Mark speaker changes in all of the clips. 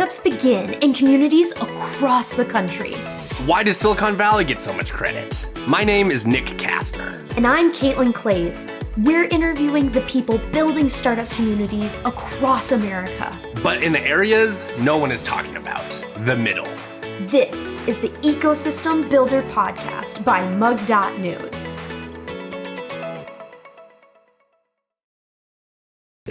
Speaker 1: startups begin in communities across the country.
Speaker 2: Why does Silicon Valley get so much credit? My name is Nick Kastner.
Speaker 1: And I'm Caitlin Clays. We're interviewing the people building startup communities across America.
Speaker 2: But in the areas no one is talking about, the middle.
Speaker 1: This is the Ecosystem Builder Podcast by mug.news.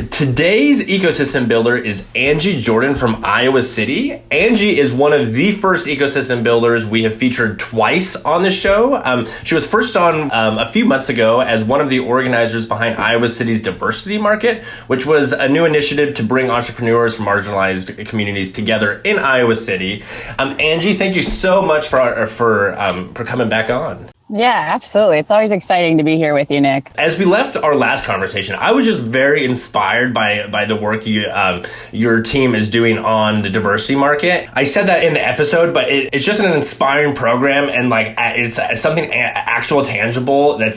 Speaker 3: Today's ecosystem builder is Angie Jordan from Iowa City. Angie is one of the first ecosystem builders we have featured twice on the show. She was first on a few months ago as one of the organizers behind Iowa City's Diversity Market, which was a new initiative to bring entrepreneurs from marginalized communities together in Iowa City. Angie, thank you so much for coming back on.
Speaker 4: Yeah, absolutely. It's always exciting to be here with you, Nick.
Speaker 3: As we left our last conversation, I was just very inspired by the work your team is doing on the diversity market. I said that in the episode, but it's just an inspiring program, and it's something actual, tangible that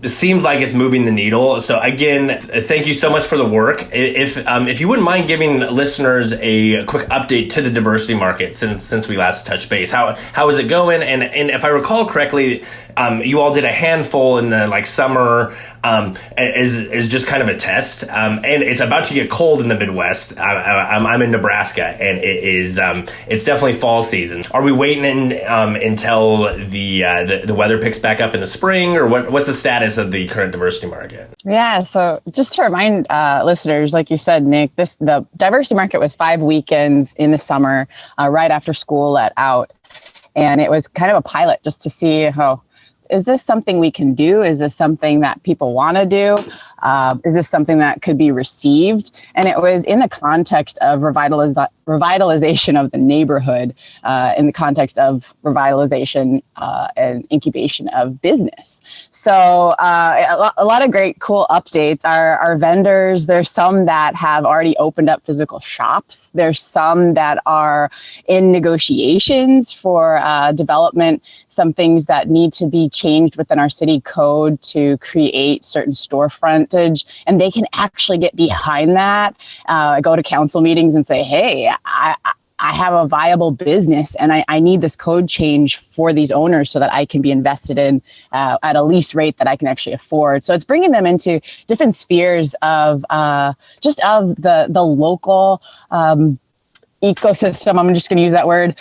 Speaker 3: seems like it's moving the needle. So again, thank you so much for the work. If you wouldn't mind giving listeners a quick update to the diversity market since we last touched base, how is it going? And if I recall correctly, you all did a handful in the summer is just kind of a test, and it's about to get cold in the Midwest. I'm in Nebraska, and it's definitely fall season. Are we waiting until the weather picks back up in the spring, or what's the status of the current diversity market?
Speaker 4: Yeah, so just to remind listeners, like you said, Nick, the diversity market was 5 weekends in the summer, right after school let out. And it was kind of a pilot just to see is this something we can do? Is this something that people want to do? Is this something that could be received? And it was in the context of revitalization of the neighborhood, in the context of revitalization and incubation of business. So a lot of great, cool updates. Our vendors, there's some that have already opened up physical shops. There's some that are in negotiations for development, some things that need to be changed within our city code to create certain storefrontage, and they can actually get behind that, go to council meetings and say, hey, I have a viable business and I need this code change for these owners so that I can be invested in at a lease rate that I can actually afford. So it's bringing them into different spheres of the local ecosystem. I'm just going to use that word.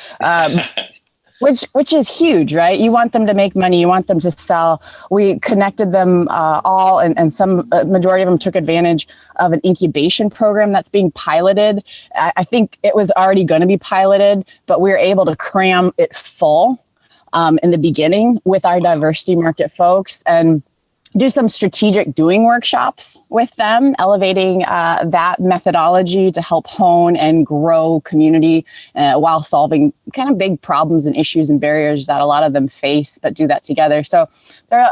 Speaker 4: Which is huge, right? You want them to make money. You want them to sell. We connected them all, and some majority of them took advantage of an incubation program that's being piloted. I think it was already going to be piloted, but we were able to cram it full in the beginning with our diversity market folks and do some strategic doing workshops with them, elevating that methodology to help hone and grow community while solving kind of big problems and issues and barriers that a lot of them face, but do that together. So they're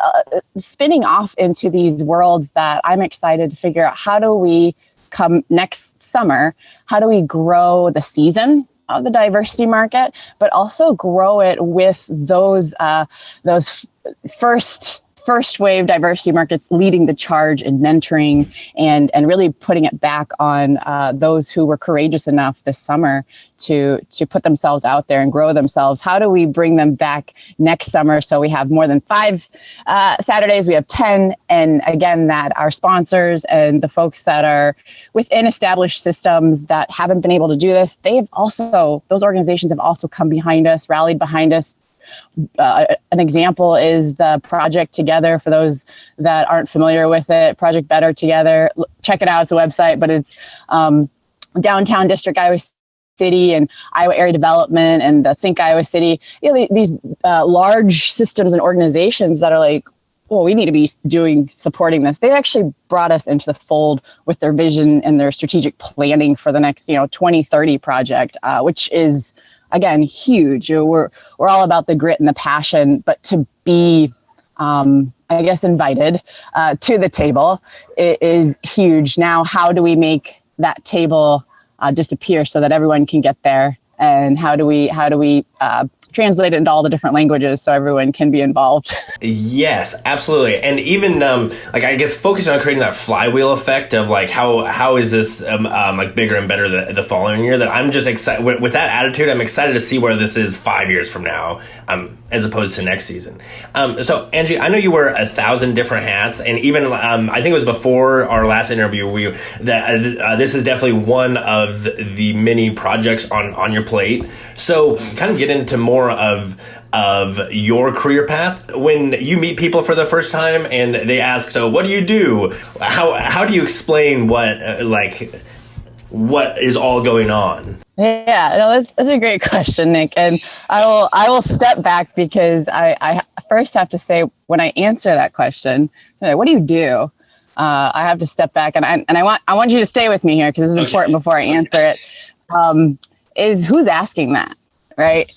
Speaker 4: spinning off into these worlds that I'm excited to figure out how do we come next summer, how do we grow the season of the diversity market, but also grow it with those first wave diversity markets leading the charge in mentoring and really putting it back on those who were courageous enough this summer to put themselves out there and grow themselves. How do we bring them back next summer? So we have more than 5 Saturdays, we have 10. And again, that our sponsors and the folks that are within established systems that haven't been able to do this, those organizations have also come behind us, rallied behind us. An example is the Project Together. For those that aren't familiar with it, Project Better Together, check it out. It's a website, but it's downtown district Iowa City and Iowa Area Development and the Think Iowa City. These large systems and organizations that are like, well, we need to be supporting this. They actually brought us into the fold with their vision and their strategic planning for the next 2030 project, which is, again, huge. We're all about the grit and the passion, but to be, invited to the table is huge. Now, how do we make that table disappear so that everyone can get there and how do we translate it into all the different languages so everyone can be involved.
Speaker 3: Yes, absolutely. And even like I guess focusing on creating that flywheel effect of like how is this like bigger and better the following year, that I'm just excited with that attitude. I'm excited to see where this is 5 years from now, as opposed to next season. So Angie, I know you wear 1,000 different hats, and even I think it was before our last interview this is definitely one of the many projects on your plate. So kind of get into more of your career path. When you meet people for the first time and they ask, so what do you do? How do you explain what is all going on?
Speaker 4: Yeah, no, that's a great question, Nick. And I will step back, because I first have to say, when I answer that question, what do you do? I have to step back, and I want you to stay with me here, because this is important before I answer it. Is who's asking that, right?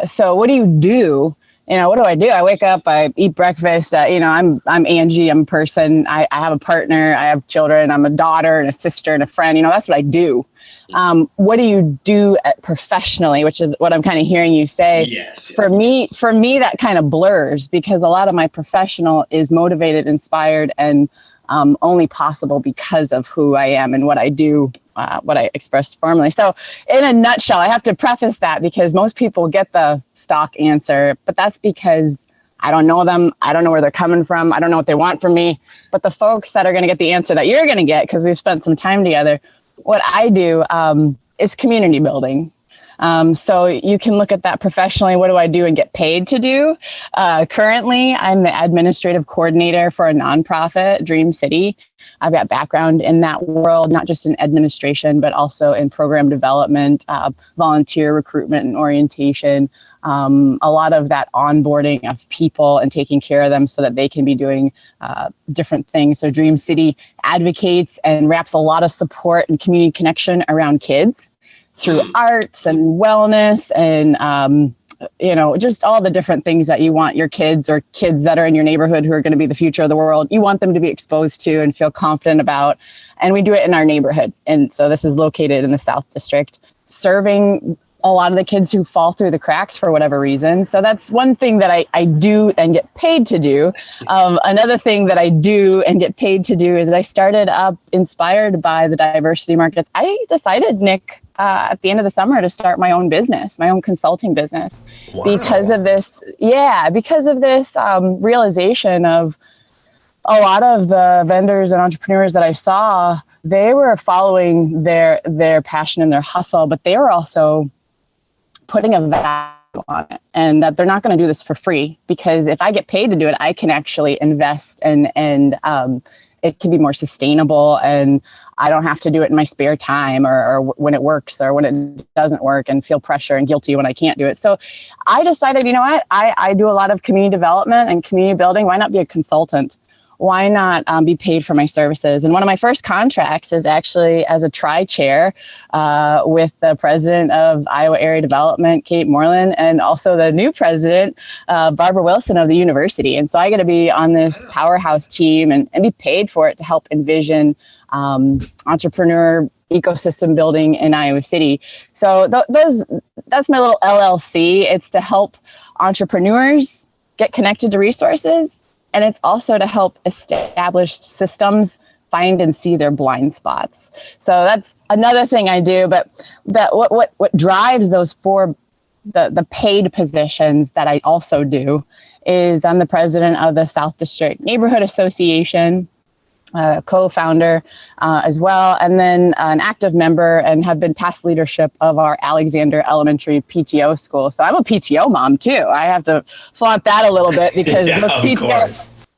Speaker 4: So what do you do? What do I do? I wake up, I eat breakfast. I'm Angie. I'm a person. I have a partner. I have children. I'm a daughter and a sister and a friend. That's what I do. What do you do professionally, which is what I'm kind of hearing you say.
Speaker 3: Yes.
Speaker 4: For me, that kind of blurs, because a lot of my professional is motivated, inspired, and only possible because of who I am and what I do, what I expressed formally. So in a nutshell, I have to preface that, because most people get the stock answer, but that's because I don't know them. I don't know where they're coming from. I don't know what they want from me. But the folks that are going to get the answer that you're going to get, because we've spent some time together, what I do is community building. So you can look at that professionally. What do I do and get paid to do? Currently, I'm the administrative coordinator for a nonprofit, Dream City. I've got background in that world, not just in administration, but also in program development, volunteer recruitment and orientation, a lot of that onboarding of people and taking care of them so that they can be doing different things. So Dream City advocates and wraps a lot of support and community connection around kids through arts and wellness and, just all the different things that you want your kids, or kids that are in your neighborhood who are going to be the future of the world, you want them to be exposed to and feel confident about. And we do it in our neighborhood. And so this is located in the South District, serving a lot of the kids who fall through the cracks for whatever reason. So that's one thing that I do and get paid to do. Another thing that I do and get paid to do is I started up, inspired by the diversity markets. I decided, Nick, at the end of the summer, to start my own business, my own consulting business. Wow. Because of this realization of a lot of the vendors and entrepreneurs that I saw, they were following their passion and their hustle, but they were also putting a value on it, and that they're not going to do this for free, because if I get paid to do it, I can actually invest and it can be more sustainable, and I don't have to do it in my spare time or when it works or when it doesn't work and feel pressure and guilty when I can't do it. So I decided, I do a lot of community development and community building. Why not be a consultant? Why not be paid for my services? And one of my first contracts is actually as a tri-chair with the president of Iowa Area Development, Kate Moreland, and also the new president, Barbara Wilson of the university. And so I get to be on this powerhouse team and be paid for it to help envision entrepreneur ecosystem building in Iowa City. So that's my little LLC. It's to help entrepreneurs get connected to resources. And it's also to help established systems find and see their blind spots. So that's another thing I do. But that what drives those the paid positions that I also do is I'm the president of the South District Neighborhood Association, co-founder as well, and then an active member, and have been past leadership of our Alexander Elementary PTO school. So I'm a PTO mom too. I have to flaunt that a little bit, because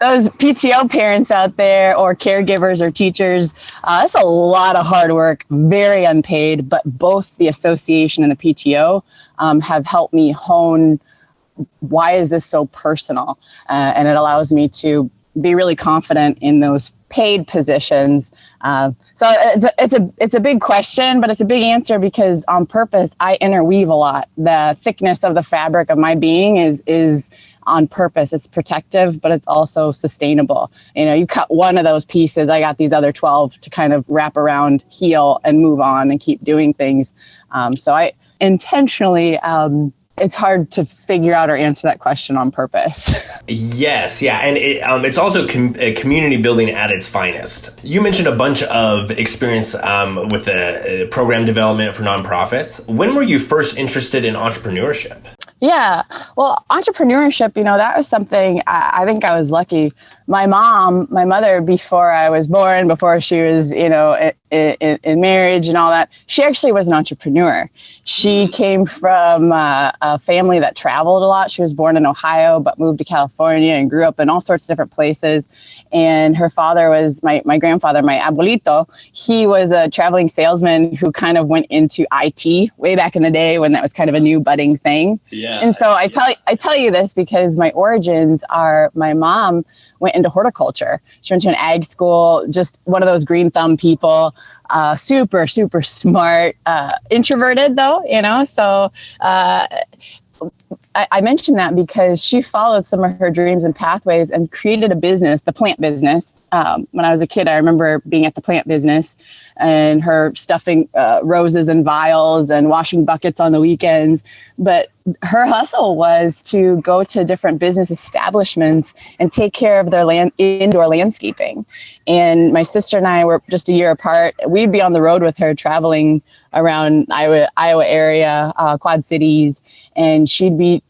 Speaker 4: those PTO parents out there, or caregivers or teachers, that's a lot of hard work, very unpaid, but both the association and the PTO have helped me hone why is this so personal, and it allows me to be really confident in those paid positions. So it's a big question, but it's a big answer, because on purpose, I interweave a lot. The thickness of the fabric of my being is on purpose. It's protective, but it's also sustainable. You cut one of those pieces, I got these other 12 to kind of wrap around, heal, and move on and keep doing things. So intentionally, it's hard to figure out or answer that question on purpose.
Speaker 3: Yes, yeah, and it's also community building at its finest. You mentioned a bunch of experience with the program development for nonprofits. When were you first interested in entrepreneurship?
Speaker 4: Yeah, well, entrepreneurship, that was something I think I was lucky. My mother, before I was born, before she was, in marriage and all that, she actually was an entrepreneur. She came from a family that traveled a lot. She was born in Ohio, but moved to California and grew up in all sorts of different places. And her father was my grandfather, my abuelito. He was a traveling salesman who kind of went into IT way back in the day when that was kind of a new budding thing. Yeah. And so I tell you this because my origins are my mom went into horticulture. She went to an ag school, just one of those green thumb people, super, super smart, introverted though, So I mentioned that because she followed some of her dreams and pathways and created a business, the plant business. When I was a kid, I remember being at the plant business and her stuffing roses in vials and washing buckets on the weekends. But her hustle was to go to different business establishments and take care of their indoor landscaping. And my sister and I were just a year apart. We'd be on the road with her traveling around Iowa area, Quad Cities, and she'd be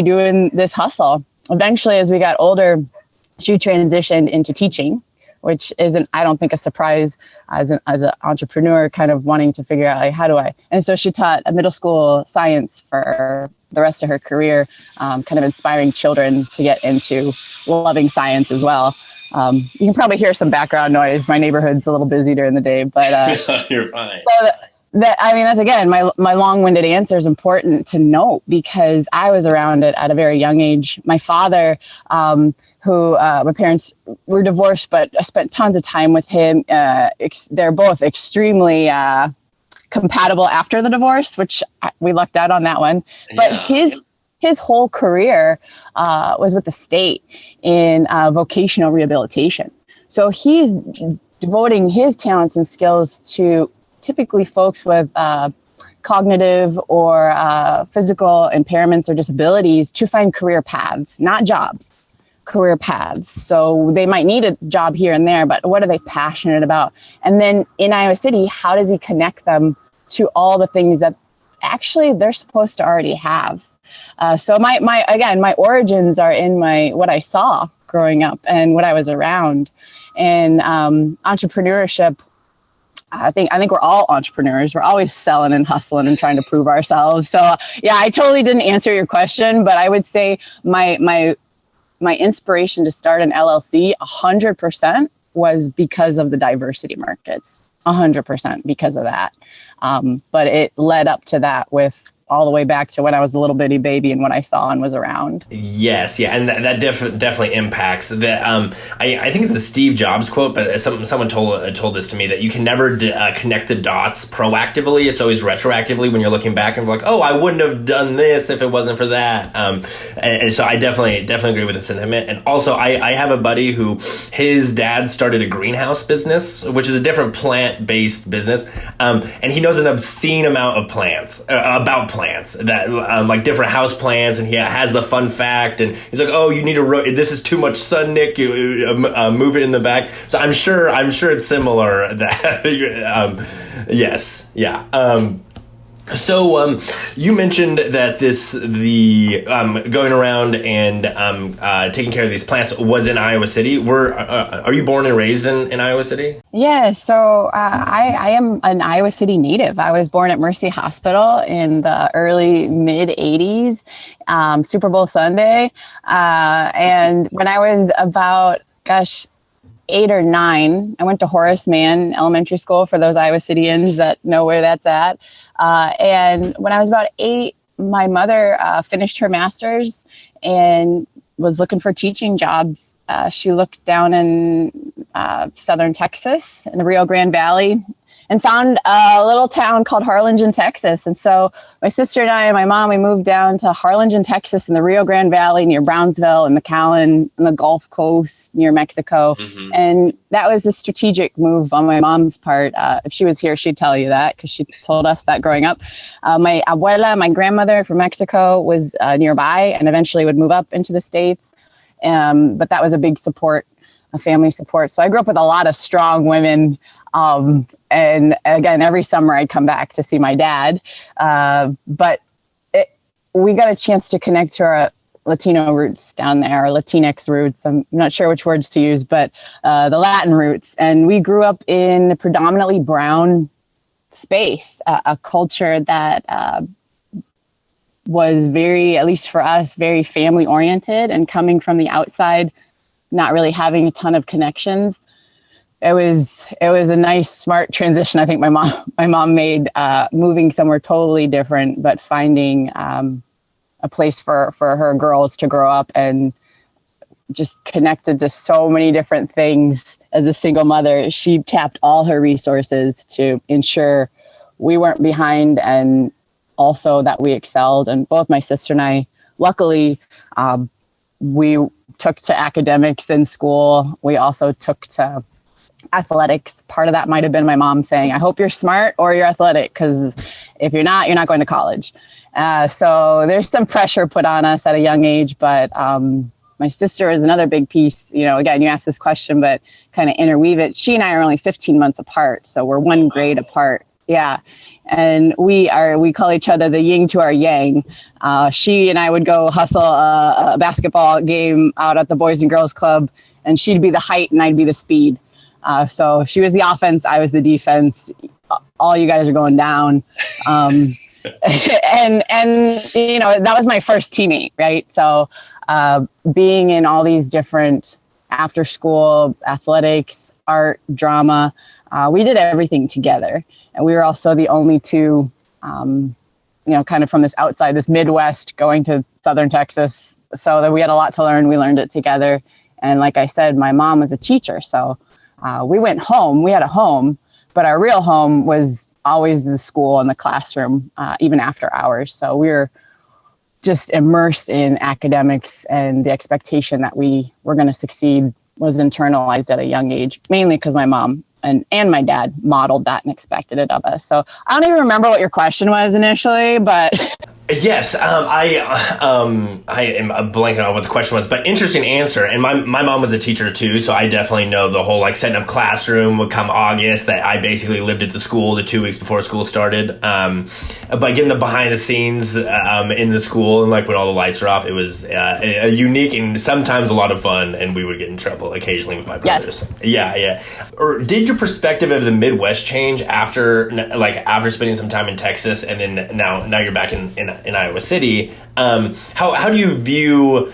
Speaker 4: doing this hustle. Eventually, as we got older, she transitioned into teaching, which isn't, I don't think, a surprise as an entrepreneur, kind of wanting to figure out, like, how do I? And so she taught a middle school science for the rest of her career, kind of inspiring children to get into loving science as well. You can probably hear some background noise. My neighborhood's a little busy during the day, but
Speaker 3: you're fine.
Speaker 4: So that's again, my long-winded answer is important to note because I was around it at a very young age. My father, who my parents were divorced, but I spent tons of time with him. They're both extremely compatible after the divorce, which we lucked out on that one. But his whole career was with the state in vocational rehabilitation. So he's devoting his talents and skills to typically folks with cognitive or physical impairments or disabilities to find career paths, not jobs, career paths. So they might need a job here and there, but what are they passionate about? And then in Iowa City, how does he connect them to all the things that actually they're supposed to already have? So my origins are in what I saw growing up and what I was around. And entrepreneurship, I think we're all entrepreneurs. We're always selling and hustling and trying to prove ourselves. So yeah, I totally didn't answer your question, but I would say my inspiration to start an LLC 100% was because of the diversity markets, 100% because of that. But it led up to that with all the way back to when I was a little bitty baby and what I saw and was around.
Speaker 3: Yes, yeah, and that definitely impacts that. I think it's a Steve Jobs quote, but someone told this to me that you can never connect the dots proactively. It's always retroactively when you're looking back and like, oh, I wouldn't have done this if it wasn't for that. And so I definitely agree with the sentiment. And also, I have a buddy who his dad started a greenhouse business, which is a different plant-based business, and he knows an obscene amount of plants about plants that like different house plants, and he has the fun fact, and he's like, oh, you need to this is too much sun, Nick, you move it in the back. So I'm sure it's similar that yes, yeah. So you mentioned that the going around and taking care of these plants was in Iowa City. Are you born and raised in Iowa City?
Speaker 4: Yeah, so I am an Iowa City native. I was born at Mercy Hospital in the early mid 80s, Super Bowl Sunday, and when I was about 8 or 9, I went to Horace Mann Elementary School, for those Iowa Cityans that know where that's at. And when I was about 8, my mother finished her master's and was looking for teaching jobs. She looked down in southern Texas in the Rio Grande Valley and found a little town called Harlingen, Texas. And so my sister and I and my mom, we moved down to Harlingen, Texas in the Rio Grande Valley near Brownsville and McAllen and the Gulf Coast near Mexico. Mm-hmm. And that was a strategic move on my mom's part. If she was here, she'd tell you that because she told us that growing up. My abuela, my grandmother from Mexico, was nearby and eventually would move up into the States. But that was a big support, a family support. So I grew up with a lot of strong women. And again, every summer I'd come back to see my dad. But we got a chance to connect to our Latino roots down there, or Latinx roots. I'm not sure which words to use, but the Latin roots. And we grew up in a predominantly brown space, a culture that was very, at least for us, very family oriented, and coming from the outside, not really having a ton of connections. It was a nice, smart transition. I think my mom made, moving somewhere totally different, but finding a place for her girls to grow up, and just connected to so many different things. As a single mother, she tapped all her resources to ensure we weren't behind, and also that we excelled. And both my sister and I, luckily, we took to academics in school. We also took to athletics. Part of that might have been my mom saying, I hope you're smart or you're athletic, because if you're not going to college. So there's some pressure put on us at a young age, but my sister is another big piece. Again, you asked this question, but kind of interweave it. She and I are only 15 months apart, so we're one grade apart. Yeah. And we call each other the yin to our yang. She and I would go hustle a basketball game out at the Boys and Girls Club, and she'd be the height and I'd be the speed. So she was the offense, I was the defense. All you guys are going down. And that was my first teammate, right? So being in all these different after school athletics, art, drama, we did everything together. And we were also the only two, kind of from this outside, this Midwest, going to Southern Texas. So that we had a lot to learn. We learned it together. And like I said, my mom was a teacher. So we went home, we had a home, but our real home was always the school and the classroom, even after hours. So we were just immersed in academics, and the expectation that we were going to succeed was internalized at a young age, mainly because my mom and my dad modeled that and expected it of us. So I don't even remember what your question was initially, but...
Speaker 3: Yes, I am blanking on what the question was, but interesting answer. And my mom was a teacher too, so I definitely know the whole setting up classroom would come August, that I basically lived at the school the 2 weeks before school started. But getting the behind the scenes in the school, and when all the lights are off, it was a unique and sometimes a lot of fun, and we would get in trouble occasionally with my brothers.
Speaker 4: Yes.
Speaker 3: Yeah. Or did your perspective of the Midwest change after spending some time in Texas, and then now you're back in Iowa City? How do you view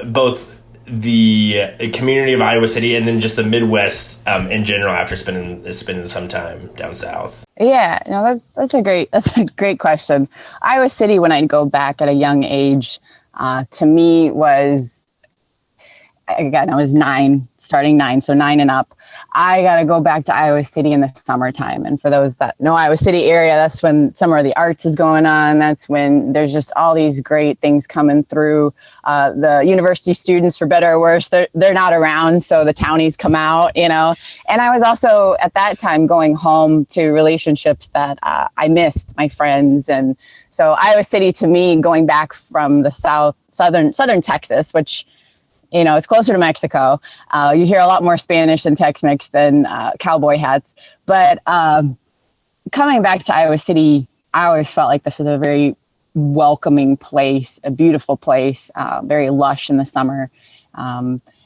Speaker 3: both the community of Iowa City and then just the Midwest in general after spending some time down south?
Speaker 4: Yeah, that's a great question. Iowa City, when I go back at a young age, to me was, again, I was starting 9, so 9 and up. I got to go back to Iowa City in the summertime. And for those that know Iowa City area, that's when Summer of the Arts is going on. That's when there's just all these great things coming through. The university students, for better or worse, they're not around, so the townies come out, And I was also at that time going home to relationships that I missed, my friends. And so Iowa City, to me, going back from the southern Texas, which, it's closer to Mexico. You hear a lot more Spanish and Tex-Mex than cowboy hats. But coming back to Iowa City, I always felt like this was a very welcoming place, a beautiful place, very lush in the summer.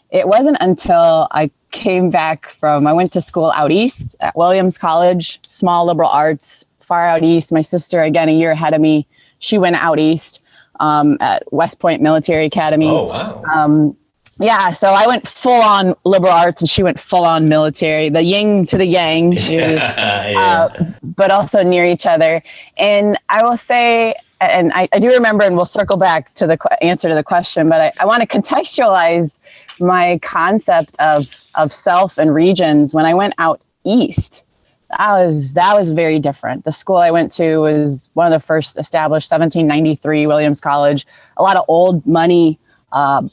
Speaker 4: It wasn't until I came back I went to school out east at Williams College, small liberal arts, far out east. My sister, again, a year ahead of me, she went out east at West Point Military Academy.
Speaker 3: Oh, wow.
Speaker 4: Yeah, so I went full on liberal arts and she went full on military, the yin to the yang, but also near each other. And I will say, and I do remember, and we'll circle back to the answer to the question, but I want to contextualize my concept of self and regions when I went out east. that was very different. The school I went to was one of the first established, 1793 Williams College. A lot of old money. There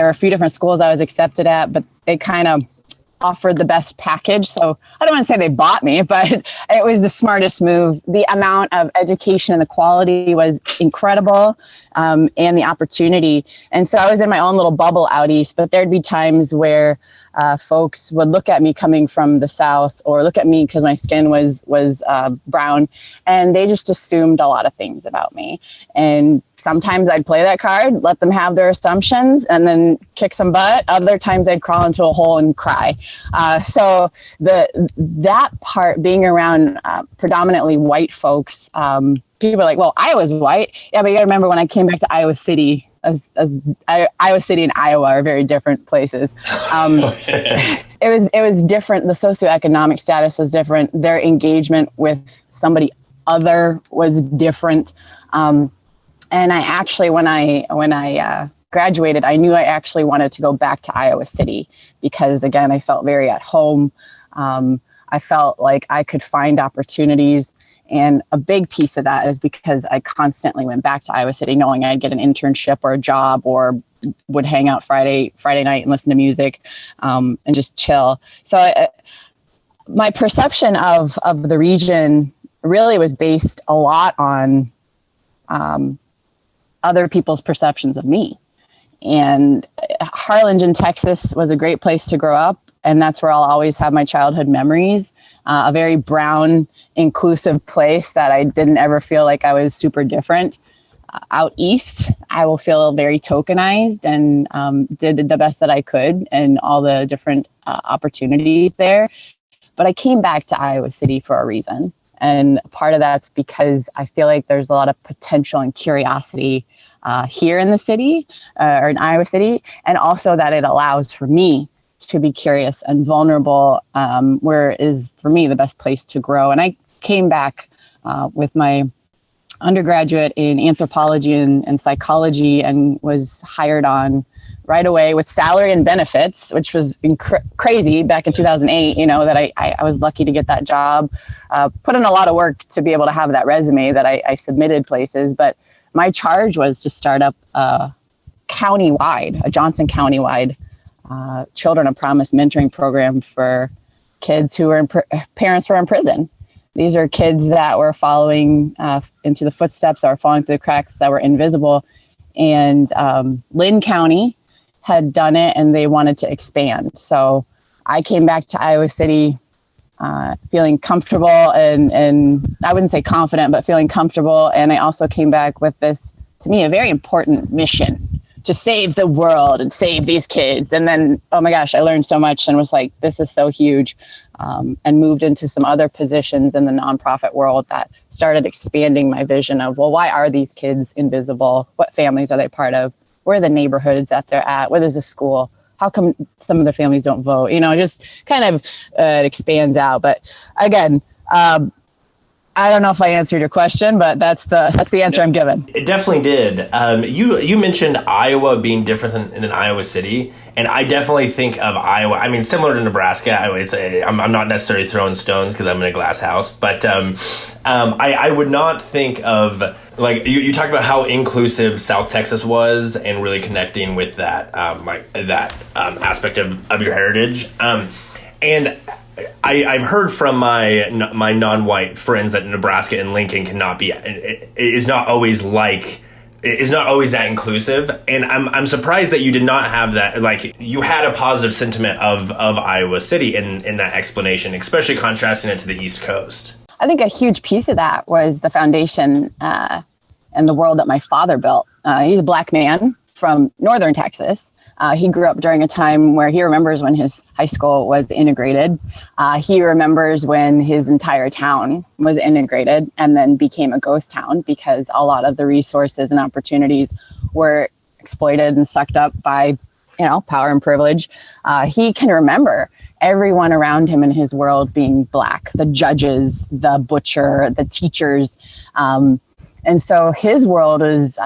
Speaker 4: are a few different schools I was accepted at, but they kind of offered the best package. So I don't want to say they bought me, but it was the smartest move. The amount of education and the quality was incredible, and the opportunity. And so I was in my own little bubble out east, but there'd be times where folks would look at me coming from the South, or look at me because my skin was brown, and they just assumed a lot of things about me. And sometimes I'd play that card, let them have their assumptions, and then kick some butt. Other times I'd crawl into a hole and cry. So that part, being around predominantly white folks, people are like, well, Iowa's white. Yeah, but you gotta remember when I came back to Iowa City, Iowa City and Iowa are very different places. It was different. The socioeconomic status was different. Their engagement with somebody other was different. And I actually, when I graduated, I knew I actually wanted to go back to Iowa City because, again, I felt very at home. I felt like I could find opportunities. And a big piece of that is because I constantly went back to Iowa City knowing I'd get an internship or a job, or would hang out Friday night and listen to music, and just chill. So my perception of the region really was based a lot on other people's perceptions of me. And Harlingen, Texas was a great place to grow up. And that's where I'll always have my childhood memories. A very brown, inclusive place that I didn't ever feel like I was super different. Out east, I will feel very tokenized, and did the best that I could and all the different opportunities there. But I came back to Iowa City for a reason. And part of that's because I feel like there's a lot of potential and curiosity here in the city, or in Iowa City, and also that it allows for me to be curious and vulnerable, where is, for me, the best place to grow. And I came back with my undergraduate in anthropology and psychology, and was hired on right away with salary and benefits, which was crazy back in 2008, that I was lucky to get that job. Put in a lot of work to be able to have that resume that I submitted places. But my charge was to start up a Johnson County-wide Children of Promise mentoring program for kids who were parents were in prison. These are kids that were following into the footsteps, that were falling through the cracks, that were invisible. And Lynn County had done it, and they wanted to expand. So I came back to Iowa City feeling comfortable, and I wouldn't say confident, but feeling comfortable. And I also came back with this, to me, a very important mission to save the world and save these kids. And then, oh my gosh, I learned so much and was like, this is so huge. And moved into some other positions in the nonprofit world that started expanding my vision of, well, why are these kids invisible? What families are they part of? Where are the neighborhoods that they're at? Where there's a school? How come some of their families don't vote? Just kind of it expands out. But again, I don't know if I answered your question, but that's the answer I'm given.
Speaker 3: It definitely did. You mentioned Iowa being different than Iowa City, and I definitely think of Iowa. I mean, similar to Nebraska. I'm not necessarily throwing stones because I'm in a glass house, but I would not think of, like, you talked about how inclusive South Texas was and really connecting with that aspect of your heritage, and I've heard from my non-white friends that Nebraska and Lincoln is not always that inclusive, and I'm surprised that you did not have that. Like, you had a positive sentiment of Iowa City in that explanation, especially contrasting it to the East Coast.
Speaker 4: I think a huge piece of that was the foundation and the world that my father built. He's a Black man from northern Texas. He grew up during a time where he remembers when his high school was integrated. He remembers when his entire town was integrated and then became a ghost town because a lot of the resources and opportunities were exploited and sucked up by, power and privilege. He can remember everyone around him in his world being Black, the judges, the butcher, the teachers. And so his world was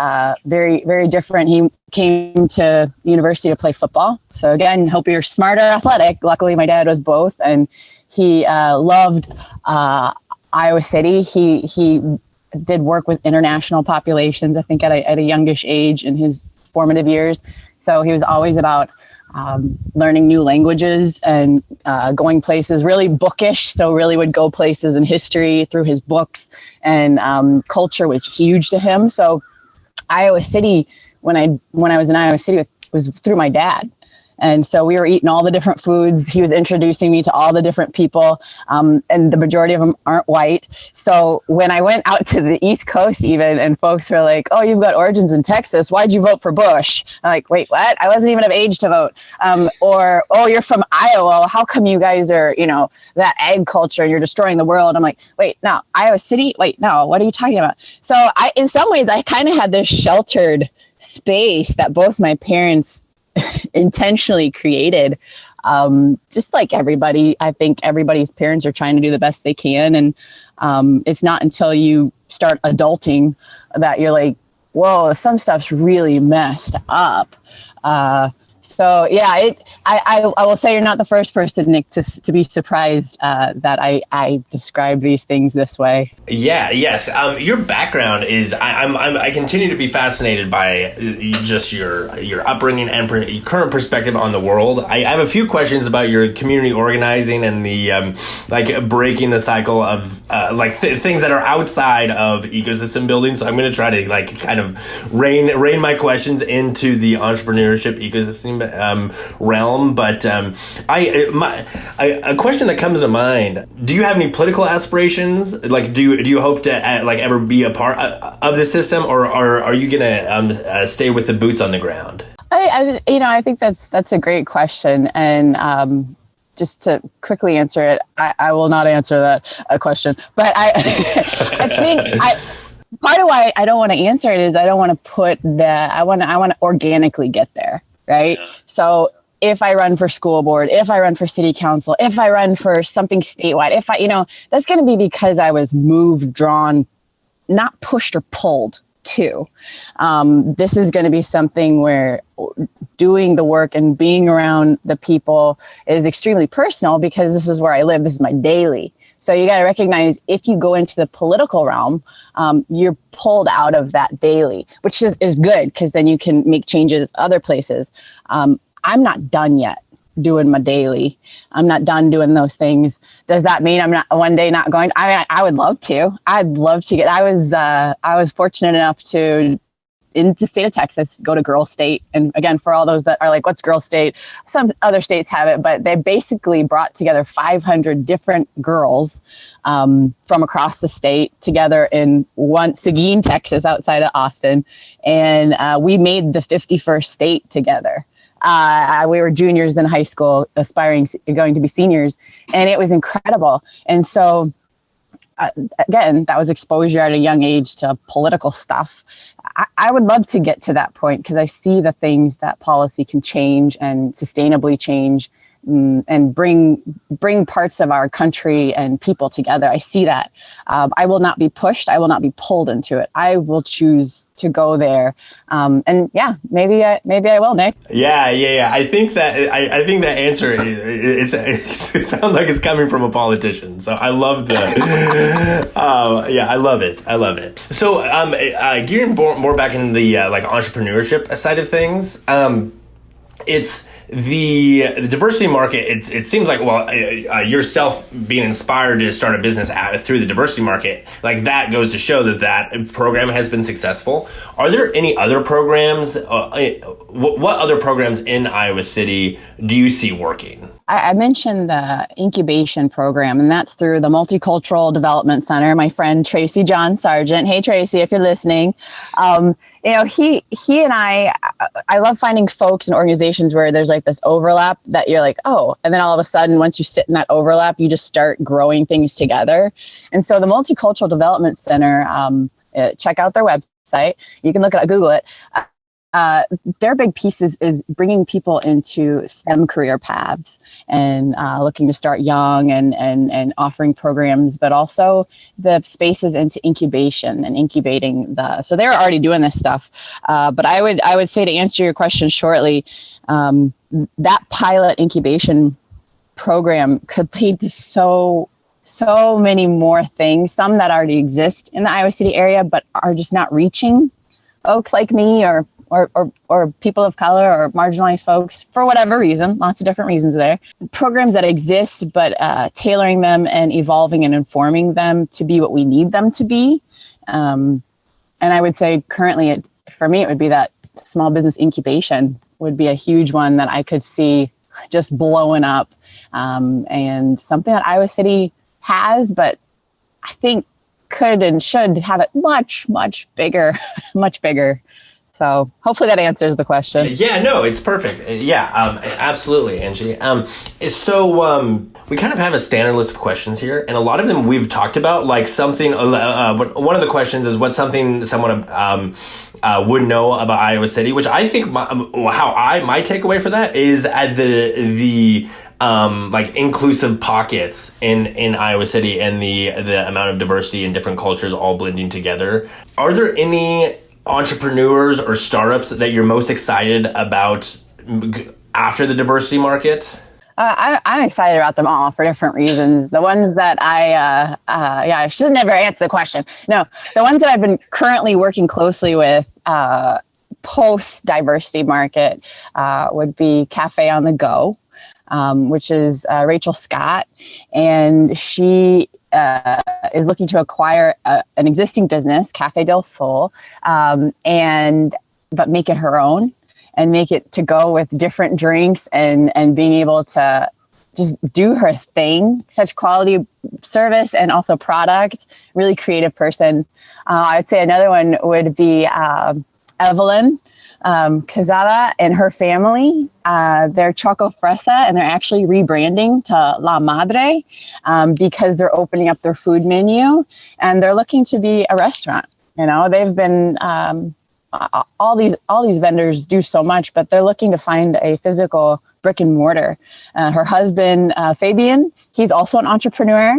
Speaker 4: very, very different. He came to university to play football. So again, hope you're smart or athletic. Luckily, my dad was both, and he loved Iowa City. He did work with international populations, I think, at a youngish age in his formative years. So he was always about learning new languages and going places, really bookish. So really would go places in history through his books, and culture was huge to him. So Iowa City, when I was in Iowa City, was through my dad. And so we were eating all the different foods. He was introducing me to all the different people, and the majority of them aren't white. So when I went out to the East Coast even, and folks were like, oh, you've got origins in Texas. Why'd you vote for Bush? I'm like, wait, what? I wasn't even of age to vote. Or, oh, you're from Iowa. How come you guys are, that ag culture and you're destroying the world? I'm like, wait, no, Iowa City? Wait, no, what are you talking about? So in some ways, I kind of had this sheltered space that both my parents intentionally created. Just like everybody, I think everybody's parents are trying to do the best they can. And it's not until you start adulting that you're like, whoa, some stuff's really messed up. So yeah, I will say you're not the first person, Nick, to be surprised that I describe these things this way.
Speaker 3: Yeah, yes. Your background is I continue to be fascinated by just your upbringing and your current perspective on the world. I have a few questions about your community organizing and the breaking the cycle of things that are outside of ecosystem building. So I'm going to try to kind of rein my questions into the entrepreneurship ecosystem realm, but a question that comes to mind: do you have any political aspirations? Like, do you hope to ever be a part of the system, or are you gonna stay with the boots on the ground?
Speaker 4: I think that's a great question, and just to quickly answer it, I will not answer that question, but I think part of why I don't want to answer it is I don't want to put that. I want to organically get there. Right. Yeah. So if I run for school board, if I run for city council, if I run for something statewide, if that's going to be because I was moved, drawn, not pushed or pulled to. This is going to be something where doing the work and being around the people is extremely personal because this is where I live. This is my daily. So you got to recognize if you go into the political realm, you're pulled out of that daily, which is good because then you can make changes other places. I'm not done yet doing my daily. I'm not done doing those things. Does that mean I'm not one day not going? I would love to. I'd love to get. I was fortunate enough to, in the state of Texas, go to Girl State. And again, for all those that are like, what's Girl State? Some other states have it, but they basically brought together 500 different girls from across the state together in Seguin, Texas, outside of Austin. And we made the 51st state together. We were juniors in high school, going to be seniors, and it was incredible. And so, again, that was exposure at a young age to political stuff. I would love to get to that point because I see the things that policy can change and sustainably change and bring parts of our country and people together. I see that. I will not be pushed. I will not be pulled into it. I will choose to go there. And yeah, maybe I will, Nick.
Speaker 3: Yeah. I think that answer it sounds like it's coming from a politician. So I love the I love it. So gearing more back into the entrepreneurship side of things, it's the diversity market. It seems like, yourself being inspired to start a business through the diversity market, that goes to show that program has been successful. Are there any other programs? What other programs in Iowa City do you see working?
Speaker 4: I mentioned the incubation program, and that's through the Multicultural Development Center. My friend Tracy John Sargent. Hey, Tracy, if you're listening. He and I love finding folks and organizations where there's this overlap that you're like, oh, and then all of a sudden, once you sit in that overlap, you just start growing things together. And so the Multicultural Development Center, check out their website. You can look at Google it. their big piece is bringing people into STEM career paths and looking to start young and offering programs, but also the spaces into incubation and incubating so they're already doing this stuff. But I would say, to answer your question shortly, that pilot incubation program could lead to so many more things, some that already exist in the Iowa City area, but are just not reaching folks like me or people of color or marginalized folks for whatever reason. Lots of different reasons there. Programs that exist, but tailoring them and evolving and informing them to be what we need them to be. And I would say currently, for me, it would be that small business incubation would be a huge one that I could see just blowing up, and something that Iowa City has, but I think could and should have it much, much bigger, much bigger. So hopefully that answers the question.
Speaker 3: Yeah, no, it's perfect. Yeah, absolutely, Angie. So we kind of have a standard list of questions here, and a lot of them we've talked about, like something, one of the questions is what's something someone would know about Iowa City, which I think my takeaway for that is at the like inclusive pockets in Iowa City and the amount of diversity and different cultures all blending together. Are there any entrepreneurs or startups that you're most excited about after the diversity market?
Speaker 4: I'm excited about them all for different reasons. The ones that I should never answer the question. No, the ones that I've been currently working closely with post diversity market would be Cafe on the Go, which is Rachel Scott, and she is looking to acquire an existing business, Cafe del Sol, but make it her own and make it to go with different drinks and being able to just do her thing. Such quality service and also product. Really creative person. I'd say another one would be Evelyn Cazada and her family. They're Choco Fresa, and they're actually rebranding to La Madre because they're opening up their food menu and they're looking to be a restaurant. You know, they've been all these vendors do so much, but they're looking to find a physical brick and mortar. Her husband Fabian, he's also an entrepreneur,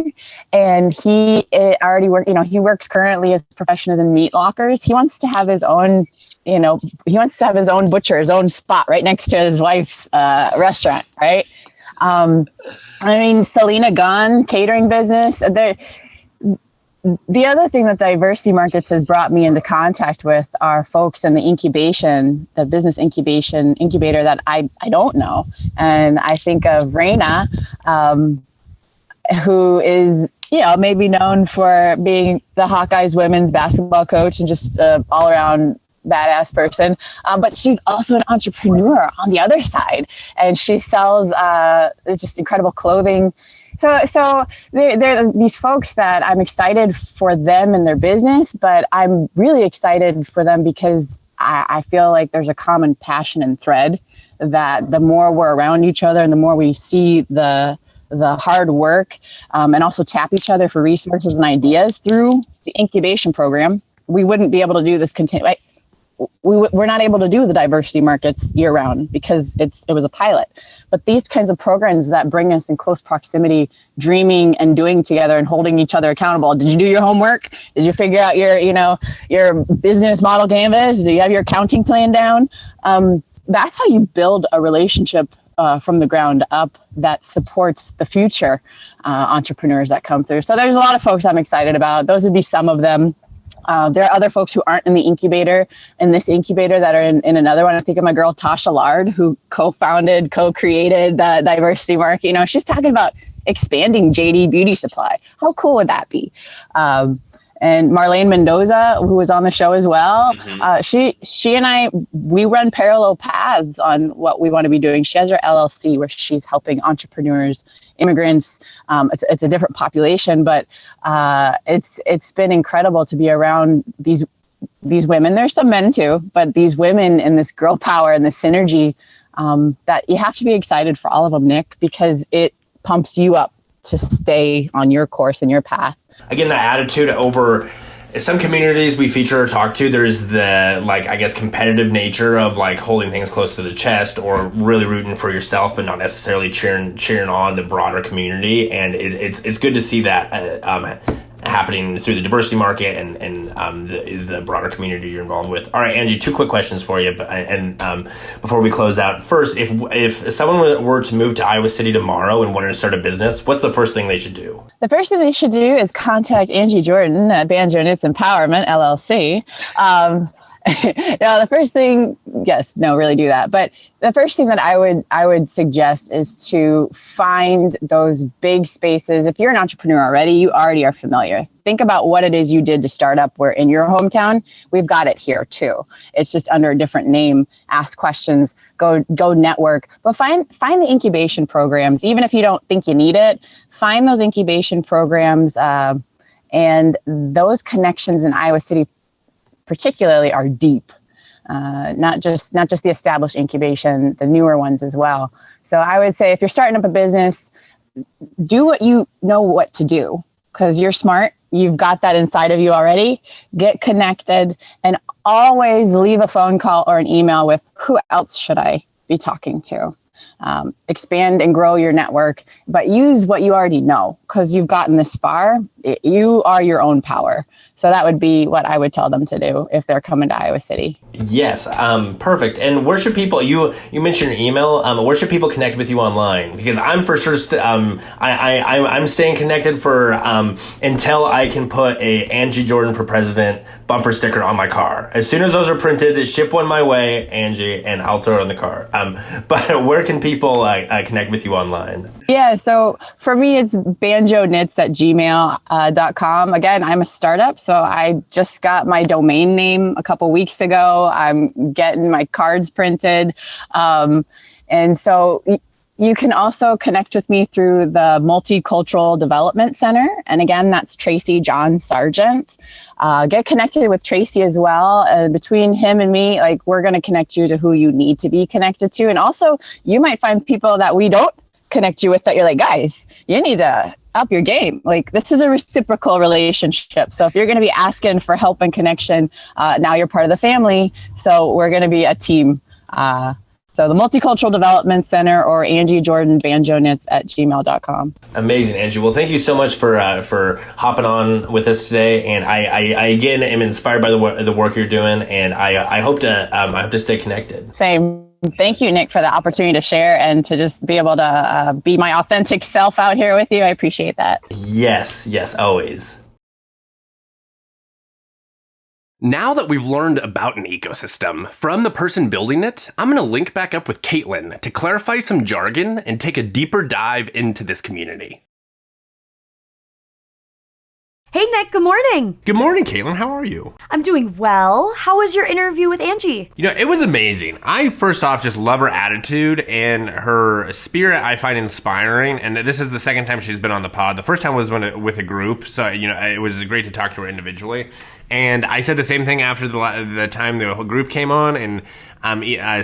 Speaker 4: and he he works currently as profession as in meat lockers. He wants to have his own. He wants to have his own butcher, his own spot right next to his wife's restaurant, right? Selena Gunn, catering business. The other thing that Diversity Markets has brought me into contact with are folks in the business incubation incubator that I don't know. And I think of Raina, who is, maybe known for being the Hawkeyes women's basketball coach and just all around badass person, but she's also an entrepreneur on the other side, and she sells just incredible clothing. So they're these folks that I'm excited for them and their business, but I'm really excited for them because I feel like there's a common passion and thread that the more we're around each other and the more we see the hard work and also tap each other for resources and ideas through the incubation program, we wouldn't be able to do this we're not able to do the diversity markets year round because it was a pilot. But these kinds of programs that bring us in close proximity, dreaming and doing together and holding each other accountable. Did you do your homework? Did you figure out your business model canvas? Do you have your accounting plan down? That's how you build a relationship from the ground up that supports the future entrepreneurs that come through. So there's a lot of folks I'm excited about. Those would be some of them. There are other folks who aren't in this incubator that are in another one. I think of my girl, Tasha Lard, who co-created the diversity market. She's talking about expanding JD Beauty Supply. How cool would that be? And Marlene Mendoza, who was on the show as well. Mm-hmm. She and I, we run parallel paths on what we want to be doing. She has her LLC where she's helping entrepreneurs, immigrants. It's a different population, but it's been incredible to be around these women. There's some men too, but these women and this girl power and the synergy that you have to be excited for all of them, Nick, because it pumps you up to stay on your course and your path.
Speaker 3: Again, that attitude over some communities we feature or talk to, there's the, like, I guess, competitive nature of like holding things close to the chest or really rooting for yourself, but not necessarily cheering on the broader community. And it's good to see that happening through the diversity market and the broader community you're involved with. All right, Angie, 2 quick questions for you, before we close out. First, if someone were to move to Iowa City tomorrow and wanted to start a business, what's the first thing they should do?
Speaker 4: The first thing they should do is contact Angie Jordan at Banjo Knits Empowerment, LLC. No, the first thing, yes, no, really do that. But the first thing that I would suggest is to find those big spaces. If you're an entrepreneur already, you already are familiar. Think about what it is you did to start up where in your hometown. We've got it here too. It's just under a different name. Ask questions, go network, but find the incubation programs. Even if you don't think you need it, find those incubation programs, and those connections in Iowa City particularly are deep, not just the established incubation, the newer ones as well. So I would say if you're starting up a business, do what you know what to do, because you're smart. You've got that inside of you already. Get connected and always leave a phone call or an email with who else should I be talking to. Expand and grow your network, but use what you already know, because you've gotten this far. You are your own power. So that would be what I would tell them to do if they're coming to Iowa City.
Speaker 3: Yes, perfect. And where should people, you mentioned your email, where should people connect with you online? Because I'm for sure, I'm staying connected for, until I can put a Angie Jordan for President bumper sticker on my car. As soon as those are printed, ship one my way, Angie, and I'll throw it on the car. But where can people connect with you online?
Speaker 4: Yeah, so for me, it's banjonits@gmail.com. Again, I'm a startup, so I just got my domain name a couple weeks ago. I'm getting my cards printed. And so you can also connect with me through the Multicultural Development Center. And again, that's Tracy John Sargent. Get connected with Tracy as well. Between him and me, like, we're going to connect you to who you need to be connected to. And also, you might find people that we don't connect you with that you're like, guys, you need to up your game. Like, this is a reciprocal relationship. So if you're going to be asking for help and connection, now you're part of the family. So we're going to be a team. So the Multicultural Development Center or Angie Jordan banjonits@gmail.com.
Speaker 3: Amazing, Angie. Well, thank you so much for hopping on with us today. And I again am inspired by the work you're doing, and I hope to stay connected.
Speaker 4: Same. Thank you, Nick, for the opportunity to share and to just be able to be my authentic self out here with you. I appreciate that.
Speaker 3: Yes, always.
Speaker 2: Now that we've learned about an ecosystem from the person building it, I'm going to link back up with Caitlin to clarify some jargon and take a deeper dive into this community.
Speaker 1: Hey, Nick, good morning.
Speaker 2: Good morning, Caitlin. How are you?
Speaker 1: I'm doing well. How was your interview with Angie?
Speaker 2: You know, it was amazing. I first off just love her attitude and her spirit. I find inspiring. And this is the second time she's been on the pod. The first time was with a group. So, you know, it was great to talk to her individually. And I said the same thing after the time the whole group came on. And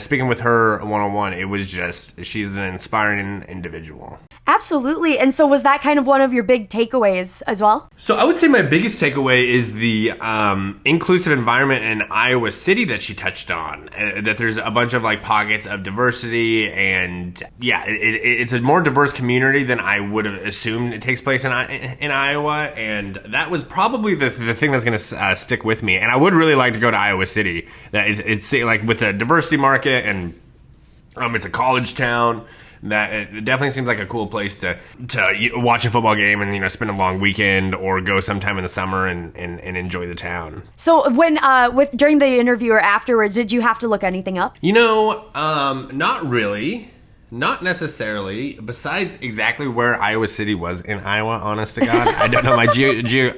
Speaker 2: speaking with her one-on-one, it was just, she's an inspiring individual.
Speaker 1: Absolutely. And so was that kind of one of your big takeaways as well?
Speaker 2: So I would say my biggest takeaway is the inclusive environment in Iowa City that she touched on. That there's a bunch of like pockets of diversity, and yeah, it's a more diverse community than I would have assumed it takes place in Iowa, and that was probably the thing that's going to stick with me. And I would really like to go to Iowa City. That it's like with the diversity market, and it's a college town. That it definitely seems like a cool place to watch a football game and, you know, spend a long weekend or go sometime in the summer and enjoy the town.
Speaker 1: So when during the interview or afterwards, did you have to look anything up?
Speaker 2: You know, not really. Not necessarily, besides exactly where Iowa City was in Iowa, honest to God. I don't know my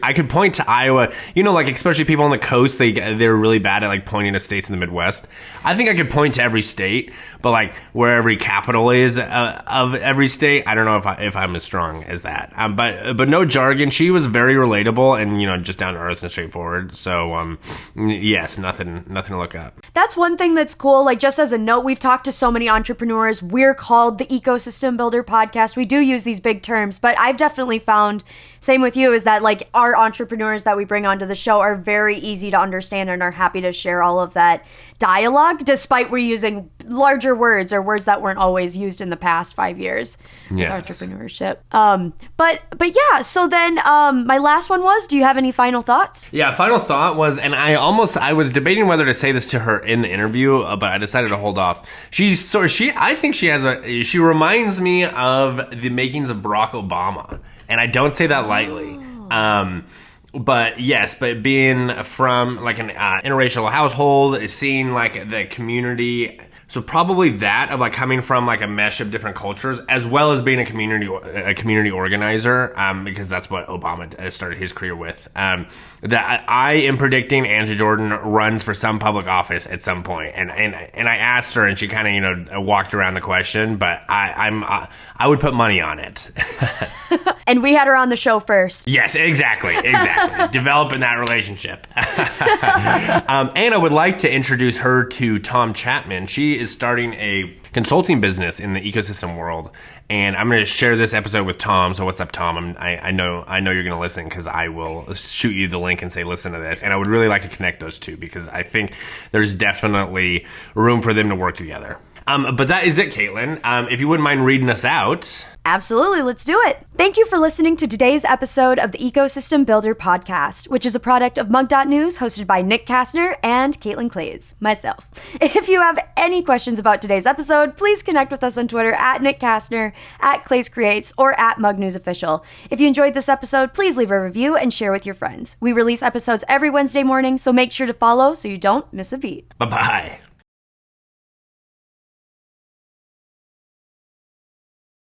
Speaker 2: I could point to Iowa, you know, like especially people on the coast, they're really bad at like pointing to states in the Midwest. I think I could point to every state, but like where every capital is of every state, I don't know if I'm as strong as that. But no jargon. She was very relatable and, you know, just down to earth and straightforward. So yes, nothing to look up.
Speaker 1: That's one thing that's cool. Like, just as a note, we've talked to so many entrepreneurs. We're called the Ecosystem Builder Podcast. We do use these big terms, but I've definitely found, same with you, is that like our entrepreneurs that we bring onto the show are very easy to understand and are happy to share all of that dialogue, despite we're using larger words or words that weren't always used in the past 5 years with entrepreneurship. But yeah, so then my last one was, do you have any final thoughts?
Speaker 2: Yeah, final thought was, and I was debating whether to say this to her in the interview, but I decided to hold off. I think she reminds me of the makings of Barack Obama, and I don't say that lightly. But yes, but being from like an interracial household, seeing like the community. So probably that of like coming from like a mesh of different cultures, as well as being a community organizer, because that's what Obama started his career with. That I am predicting Angie Jordan runs for some public office at some point, and I asked her, and she kind of walked around the question, but I would put money on it.
Speaker 1: And we had her on the show first.
Speaker 2: Yes, exactly. Developing that relationship. And I would like to introduce her to Tom Chapman. She is starting a consulting business in the ecosystem world, and I'm going to share this episode with Tom. So what's up, Tom? I know you're going to listen, because I will shoot you the link and say listen to this. And I would really like to connect those two, because I think there's definitely room for them to work together. But that is it, Caitlin. If you wouldn't mind reading us out.
Speaker 1: Absolutely, let's do it. Thank you for listening to today's episode of the Ecosystem Builder Podcast, which is a product of mug.news, hosted by Nick Kastner and Caitlin Clays, myself. If you have any questions about today's episode, please connect with us on Twitter at Nick Kastner, at Clays Creates, or at Mug News Official. If you enjoyed this episode, please leave a review and share with your friends. We release episodes every Wednesday morning, so make sure to follow so you don't miss a beat.
Speaker 2: Bye-bye.